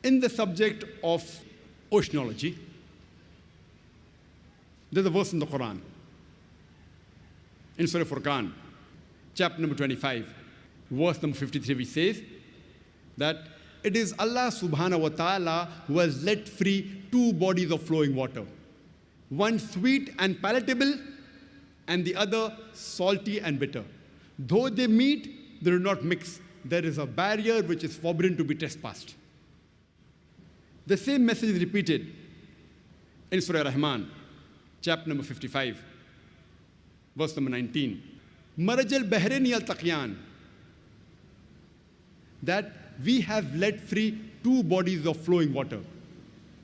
In the subject of oceanology, there's a verse in the Quran, in Surah Furqan, chapter number 25, verse number 53, which says that it is Allah subhanahu wa ta'ala who has let free two bodies of flowing water, one sweet and palatable, and the other salty and bitter. Though they meet, they do not mix. There is a barrier which is forbidden to be trespassed. The same message is repeated in Surah Rahman, chapter number 55, verse number 19. Maraj al-Bahrain yaltaqiyan, that we have let free two bodies of flowing water.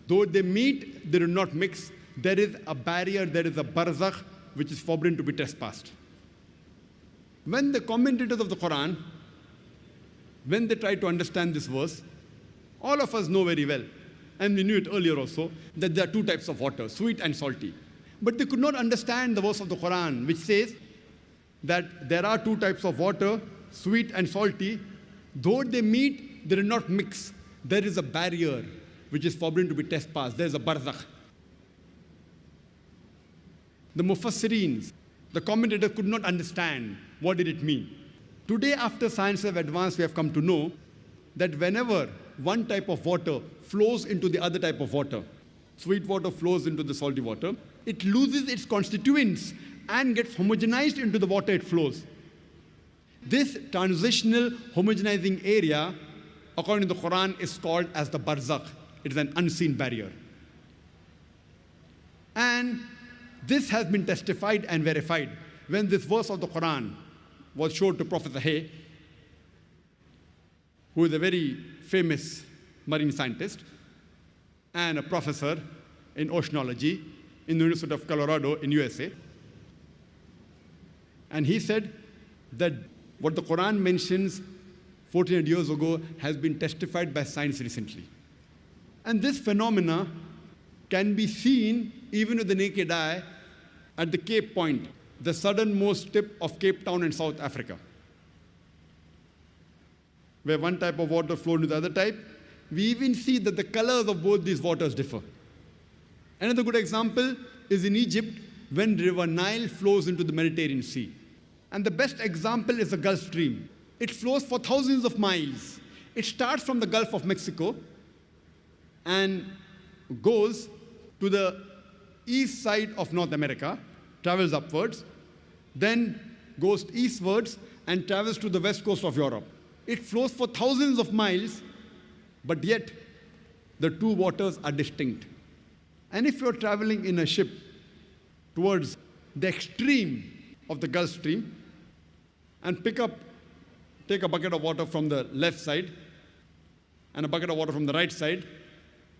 Though they meet, they do not mix. There is a barrier, there is a barzakh, which is forbidden to be trespassed. When the commentators of the Quran, when they try to understand this verse, all of us know very well, and we knew it earlier also, that there are two types of water, sweet and salty. But they could not understand the verse of the Quran, which says that there are two types of water, sweet and salty. Though they meet, they do not mix. There is a barrier which is forbidden to be trespassed. There is a barzakh. The Mufassireens, the commentators could not understand what did it mean. Today, after science have advanced, we have come to know that whenever one type of water flows into the other type of water, sweet water flows into the salty water, it loses its constituents and gets homogenized into the water it flows. This transitional homogenizing area, according to the Quran, is called as the barzakh. It is an unseen barrier. And this has been testified and verified when this verse of the Quran was shown to Professor Hay, who is a very famous marine scientist and a professor in oceanology in the University of Colorado in USA. And he said that what the Quran mentions 1400 years ago has been testified by science recently. And this phenomena can be seen even with the naked eye at the Cape Point, the southernmost tip of Cape Town in South Africa, where one type of water flows into the other type. We even see that the colors of both these waters differ. Another good example is in Egypt, when River Nile flows into the Mediterranean Sea. And the best example is the Gulf Stream. It flows for thousands of miles. It starts from the Gulf of Mexico and goes to the east side of North America, travels upwards, then goes eastwards and travels to the west coast of Europe. It flows for thousands of miles, but yet the two waters are distinct. And if you're traveling in a ship towards the extreme of the Gulf Stream and take a bucket of water from the left side and a bucket of water from the right side,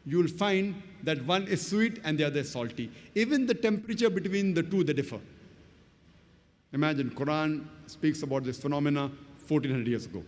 you will find that one is sweet and the other is salty. Even the temperature between the two, they differ. Imagine, Quran speaks about this phenomena 1400 years ago.